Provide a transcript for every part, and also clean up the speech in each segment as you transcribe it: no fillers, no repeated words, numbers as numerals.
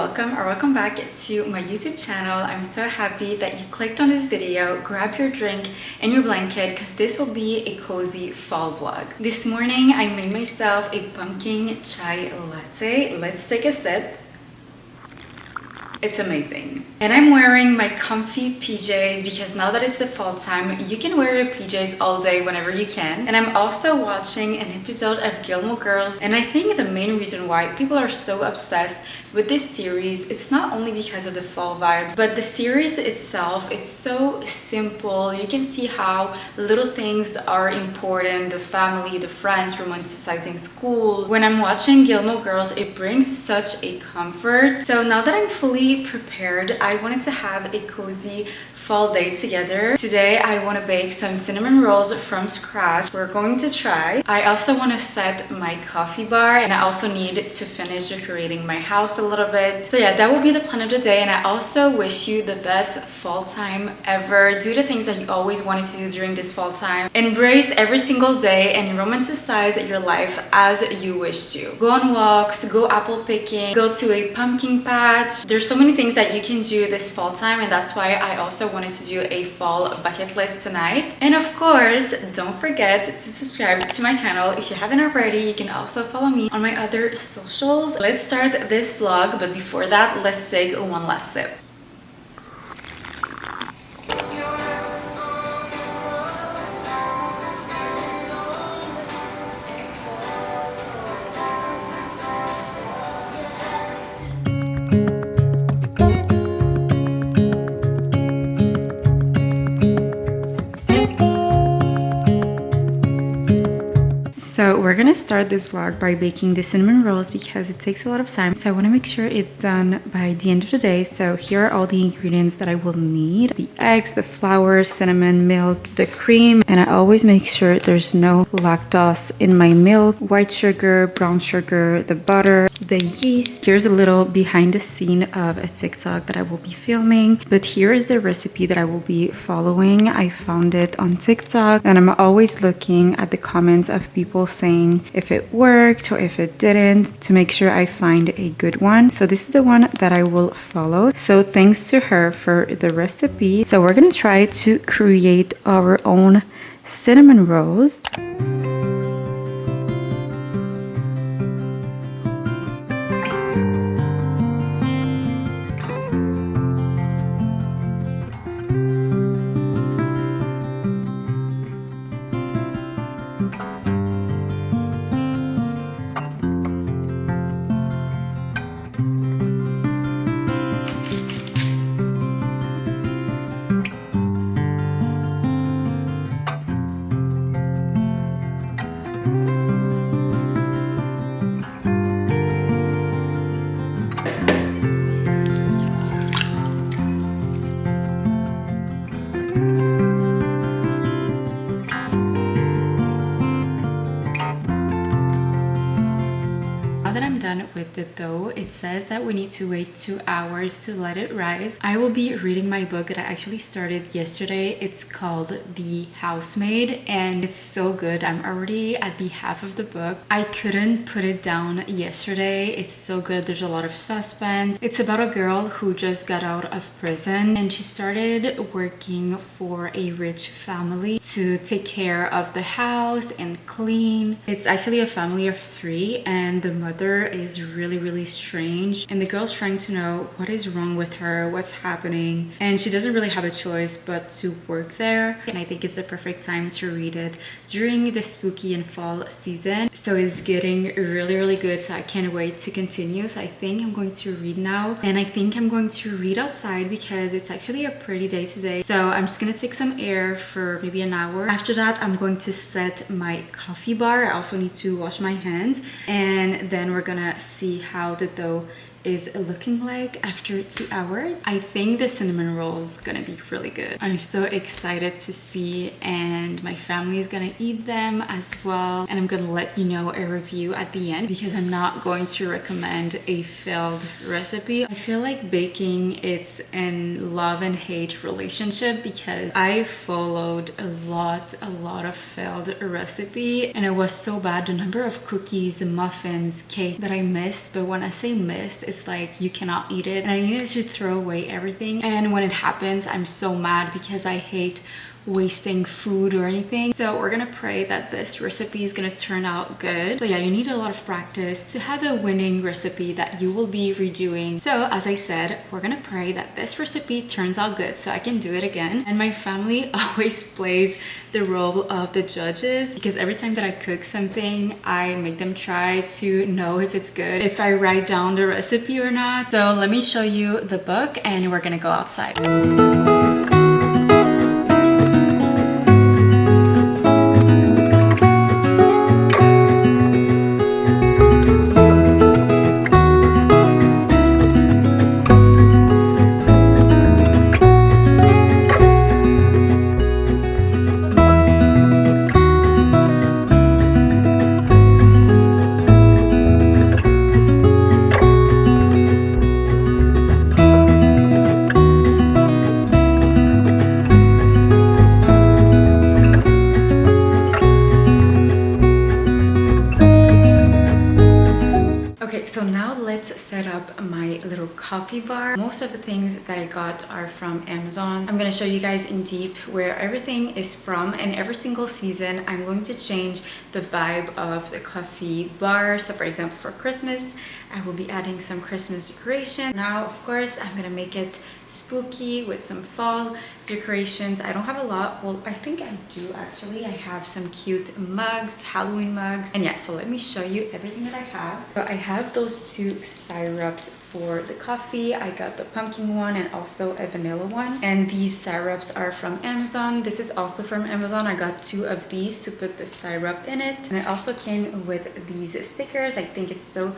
welcome or welcome back to my YouTube channel. I'm so happy that you clicked on this video. Grab your drink and your blanket because this will be a cozy fall vlog. This morning I made myself a pumpkin chai latte. Let's take a sip. It's amazing. And I'm wearing my comfy PJs because now that it's the fall time, you can wear your PJs all day whenever you can. And I'm also watching an episode of Gilmore Girls, and I think the main reason why people are so obsessed with this series, it's not only because of the fall vibes, but the series itself, it's so simple. You can see how little things are important, the family, the friends, romanticizing school. When I'm watching Gilmore Girls, it brings such a comfort. So now that I'm fully prepared, I wanted to have a cozy fall day together. Today I want to bake some cinnamon rolls from scratch. We're going to try. I also want to set my coffee bar, and I also need to finish decorating my house a little bit. So yeah, that will be the plan of the day. And I also wish you the best fall time ever. Do the things that you always wanted to do during this fall time. Embrace every single day and romanticize your life as you wish to. Go on walks, go apple picking, go to a pumpkin patch. There's so many things that you can do this fall time, and that's why I also wanted to do a fall bucket list tonight. And of course, don't forget to subscribe to my channel if you haven't already. You can also follow me on my other socials. Let's start this vlog, but before that, let's take one last sip. So we're gonna start this vlog by baking the cinnamon rolls because it takes a lot of time. So I want to make sure it's done by the end of the day. So here are all the ingredients that I will need: the eggs, the flour, cinnamon, milk, the cream, and I always make sure there's no lactose in my milk, white sugar, brown sugar, the butter, the yeast. Here's a little behind the scene of a TikTok that I will be filming, but here is the recipe that I will be following. I found it on TikTok, and I'm always looking at the comments of people saying if it worked or if it didn't, to make sure I find a good one. So this is the one that I will follow. So thanks to her for the recipe. So we're gonna try to create our own cinnamon rolls. With the dough, it says that we need to wait 2 hours to let it rise. I will be reading my book that I actually started yesterday. It's called The Housemaid, and it's so good. I'm already at the half of the book. I couldn't put it down yesterday. It's so good. There's a lot of suspense. It's about a girl who just got out of prison, and she started working for a rich family to take care of the house and clean. It's actually a family of 3, and the mother is really strange, and the girl's trying to know what is wrong with her, what's happening, and she doesn't really have a choice but to work there. And I think it's the perfect time to read it during the spooky and fall season. So it's getting really good, so I can't wait to continue. So I think I'm going to read now, and I think I'm going to read outside because it's actually a pretty day today. So I'm just gonna take some air for maybe an hour. After that, I'm going to set my coffee bar. I also need to wash my hands, and then we're gonna see how the dough is looking like after 2 hours. I think the cinnamon roll is gonna be really good. I'm so excited to see, and my family is gonna eat them as well, and I'm gonna let you know a review at the end because I'm not going to recommend a failed recipe. I feel like baking, it's an love and hate relationship because I followed a lot of failed recipe, and it was so bad, the number of cookies, muffins, cake that I missed. But when I say missed, it's like you cannot eat it, and I needed to throw away everything. And when it happens, I'm so mad because I hate wasting food or anything. So we're gonna pray that this recipe is gonna turn out good. So yeah, you need a lot of practice to have a winning recipe that you will be redoing. So as I said, we're gonna pray that this recipe turns out good so I can do it again. And my family always plays the role of the judges, because every time that I cook something, I make them try to know if it's good, if I write down the recipe or not. So let me show you the book and we're gonna go outside. So now let's set up my little coffee bar. Most of the things that I got are from Amazon. I'm gonna show you guys in deep where everything is from, and every single season I'm going to change the vibe of the coffee bar. So for example, for Christmas, I will be adding some Christmas decoration. Now, of course, I'm gonna make it spooky with some fall decorations. I don't have a lot. Well, I think I do actually. I have some cute mugs, Halloween mugs. And yeah, so let me show you everything that I have. So I have those two syrups for the coffee. I got the pumpkin one and also a vanilla one. And these syrups are from Amazon. This is also from Amazon. I got two of these to put the syrup in it. And it also came with these stickers. I think it's so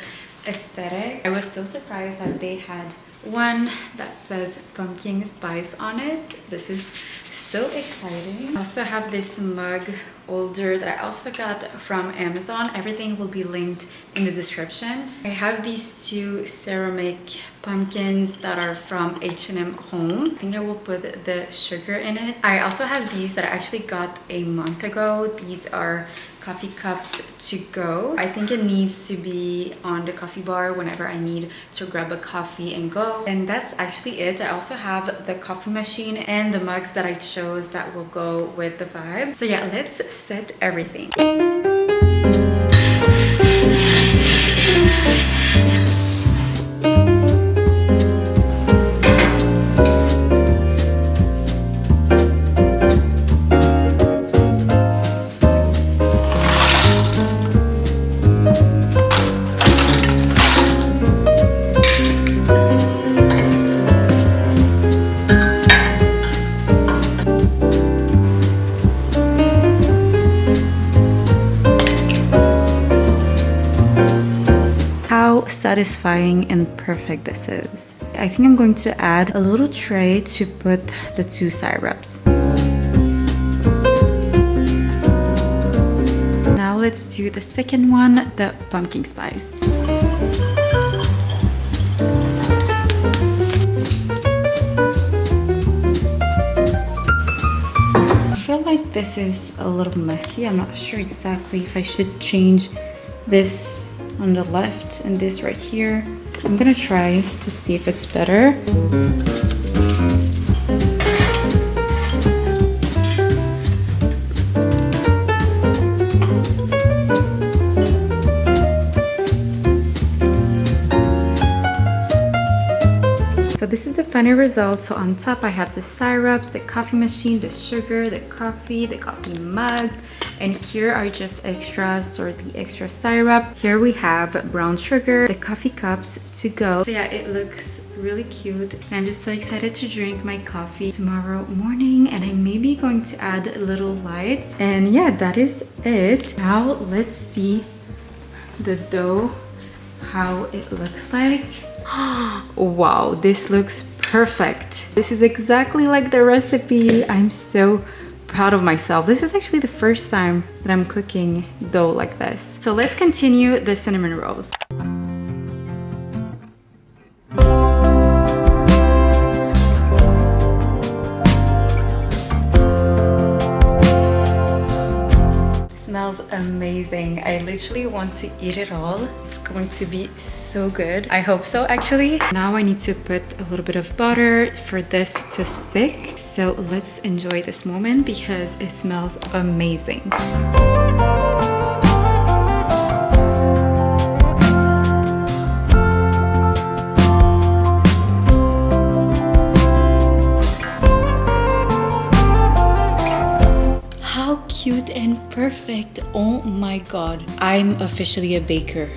aesthetic. I was so surprised that they had one that says pumpkin spice on it. This is so exciting. I also have this mug holder that I also got from Amazon. Everything will be linked in the description. I have these two ceramic pumpkins that are from H&M Home. I think I will put the sugar in it. I also have these that I actually got a month ago. These are coffee cups to go. I think it needs to be on the coffee bar whenever I need to grab a coffee and go. And that's actually it. I also have the coffee machine and the mugs that I chose that will go with the vibe. So yeah, let's set everything. Satisfying and perfect this is. I think I'm going to add a little tray to put the two syrups. Now let's do the second one, the pumpkin spice. I feel like this is a little messy. I'm not sure exactly if I should change this on the left and this right here. I'm gonna try to see if it's better. So this is the final result. So on top I have the syrups, the coffee machine, the sugar, the coffee mugs, and here are just extras, or the extra syrup. Here we have brown sugar, the coffee cups to go. So yeah, it looks really cute, and I'm just so excited to drink my coffee tomorrow morning. And I may be going to add little lights, and yeah, that is it. Now let's see the dough, how it looks like. Wow, this looks perfect. This is exactly like the recipe. I'm so proud of myself. This is actually the first time that I'm cooking dough like this. So let's continue the cinnamon rolls. smells amazing. I literally want to eat it all. It's going to be so good. I hope so, actually. Now I need to put a little bit of butter for this to stick. So let's enjoy this moment because it smells amazing. Cute and perfect. Oh my god, I'm officially a baker.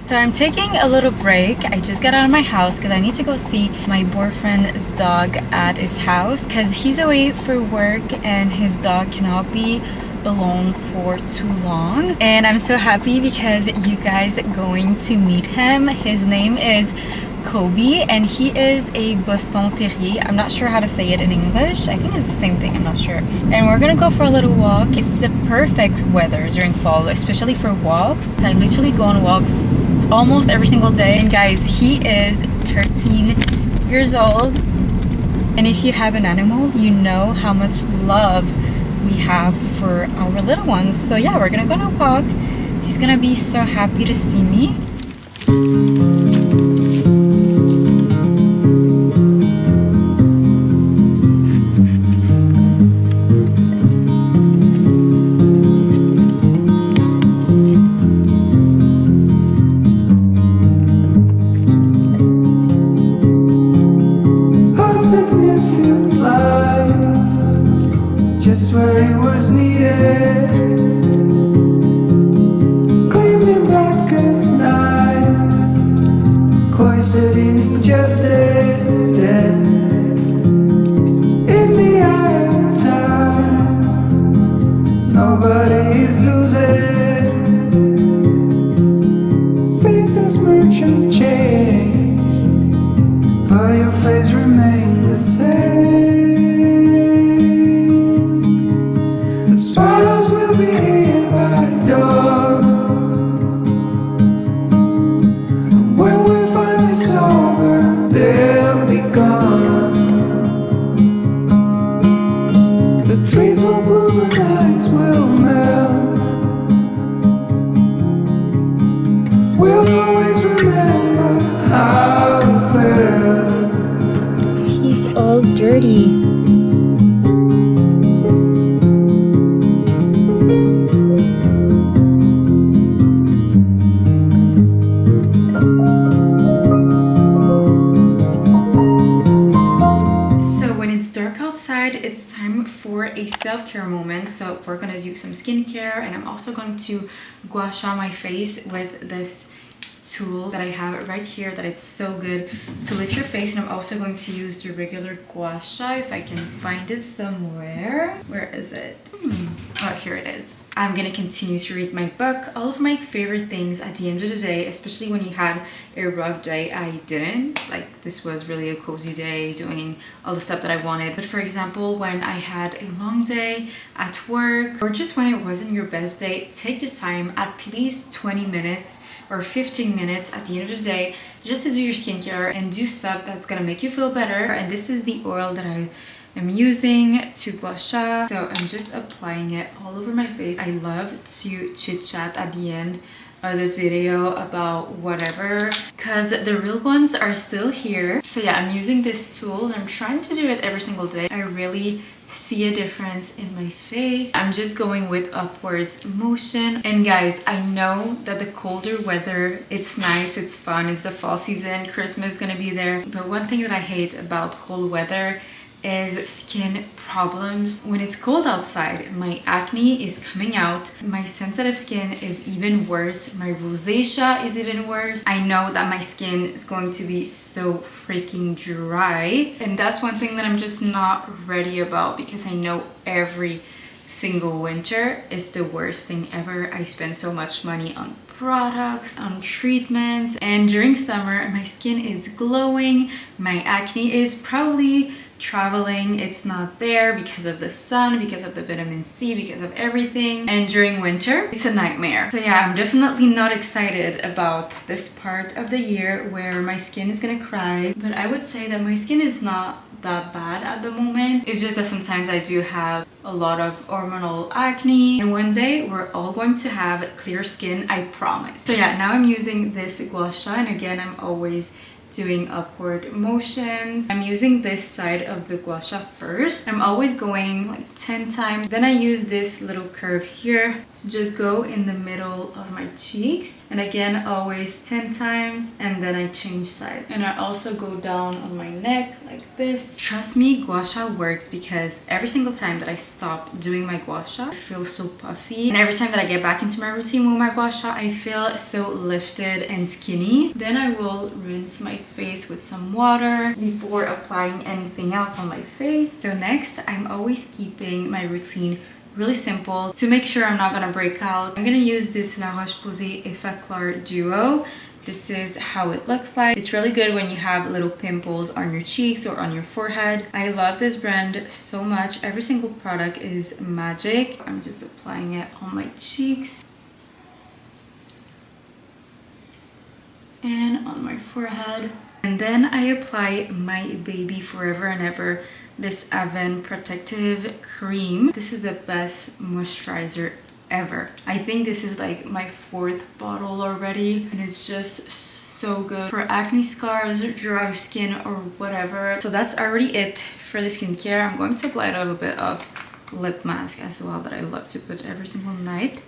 So I'm taking a little break. I just got out of my house because I need to go see my boyfriend's dog at his house because he's away for work and his dog cannot be alone for too long. And I'm so happy because you guys are going to meet him. His name is Kobe and he is a Boston Terrier. I'm not sure how to say it in English. I think it's the same thing, I'm not sure. And we're gonna go for a little walk. It's the perfect weather during fall, especially for walks. I literally go on walks almost every single day. And guys, he is 13 years old. And if you have an animal, you know how much love we have for our little ones. So yeah, we're gonna go on a walk. He's gonna be so happy to see me. Just where he was needed, gleaming black as night, cloistered in injustice, dead in the eye of time. Nobody is losing, faces merge and change, but your face remains the same. Swallows will be here by dawn. When we're finally sober, they'll be gone. The trees will bloom and ice will melt. We'll always remember how it felt. He's all dirty. It's time for a self-care moment, so we're gonna do some skincare, and I'm also going to gua sha my face with this tool that I have right here that it's so good to lift your face. And I'm also going to use the regular gua sha if I can find it somewhere. Where is it? Oh, here it is. I'm gonna continue to read my book, all of my favorite things at the end of the day, especially when you had a rough day. I didn't. Like, this was really a cozy day, doing all the stuff that I wanted. But for example, when I had a long day at work, or just when it wasn't your best day, take the time, at least 20 minutes or 15 minutes at the end of the day, just to do your skincare and do stuff that's gonna make you feel better. And this is the oil that I'm using to gua sha, so I'm just applying it all over my face. I love to chit chat at the end of the video about whatever, because the real ones are still here. So yeah, I'm using this tool and I'm trying to do it every single day. I really see a difference in my face. I'm just going with upwards motion. And guys, I know that the colder weather, it's nice, it's fun, it's the fall season, Christmas is gonna be there, but one thing that I hate about cold weather is skin problems. When it's cold outside, my acne is coming out, my sensitive skin is even worse, my rosacea is even worse. I know that my skin is going to be so freaking dry, and that's one thing that I'm just not ready about, because I know every single winter is the worst thing ever. I spend so much money on products, on treatments, and during summer my skin is glowing. My acne is probably traveling. It's not there because of the sun, because of the vitamin C, because of everything. And during winter it's a nightmare. So yeah, I'm definitely not excited about this part of the year where my skin is gonna cry, but I would say that my skin is not that bad at the moment. It's just that sometimes I do have a lot of hormonal acne, and one day we're all going to have clear skin, I promise. So yeah, now I'm using this gua sha, and again I'm always doing upward motions. I'm using this side of the gua sha first. I'm always going like 10 times. Then I use this little curve here to just go in the middle of my cheeks. And again, always 10 times, and then I change sides. And I also go down on my neck like this. Trust me, gua sha works, because every single time that I stop doing my gua sha, I feel so puffy. And every time that I get back into my routine with my gua sha, I feel so lifted and skinny. Then I will rinse my face with some water before applying anything else on my face. So next, I'm always keeping my routine really simple to make sure I'm not gonna break out. I'm gonna use this La Roche-Posay Effet Clar Duo. This is how it looks like. It's really good when you have little pimples on your cheeks or on your forehead. I love this brand so much. Every single product is magic. I'm just applying it on my cheeks and on my forehead. And then I apply my Baby Forever and Ever, this Avène Protective Cream. This is the best moisturizer ever. I think this is like my 4th bottle already, and it's just so good for acne scars, dry skin, or whatever. So that's already it for the skincare. I'm going to apply a little bit of lip mask as well that I love to put every single night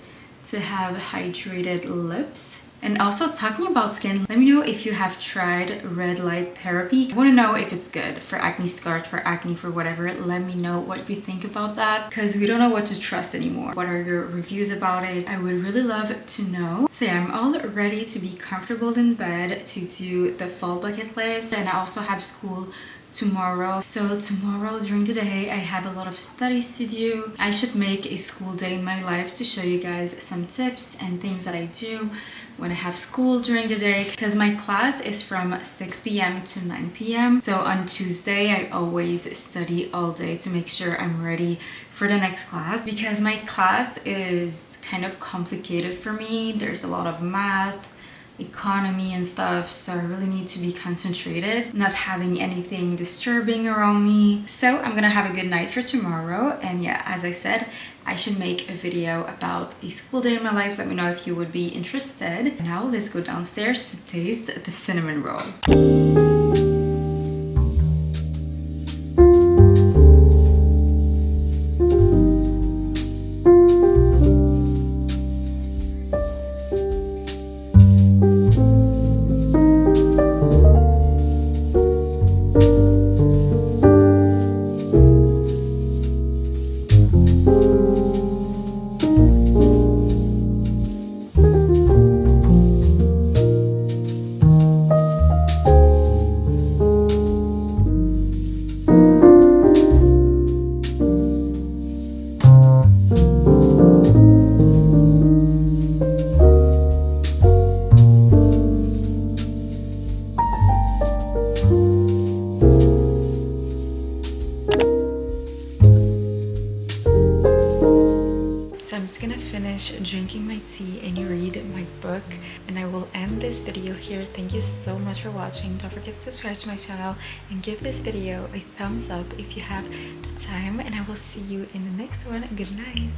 to have hydrated lips. And also, talking about skin, let me know if you have tried red light therapy. I want to know if it's good for acne scars, for acne, for whatever. Let me know what you think about that, because we don't know what to trust anymore. What are your reviews about it? I would really love to know. So yeah, I'm all ready to be comfortable in bed to do the fall bucket list, and I also have school tomorrow. So tomorrow during the day I have a lot of studies to do. I should make a school day in my life to show you guys some tips and things that I do when I have school during the day, because my class is from 6 p.m. to 9 p.m. So on Tuesday I always study all day to make sure I'm ready for the next class, because my class is kind of complicated for me. There's a lot of math, economy and stuff, so I really need to be concentrated, not having anything disturbing around me. So I'm gonna have a good night for tomorrow, and yeah, as I said, I should make a video about a school day in my life. Let me know if you would be interested. Now let's go downstairs to taste the cinnamon roll. Drinking my tea and read my book, and I will end this video here. Thank you so much for watching. Don't forget to subscribe to my channel and give this video a thumbs up if you have the time, and I will see you in the next one. Good night.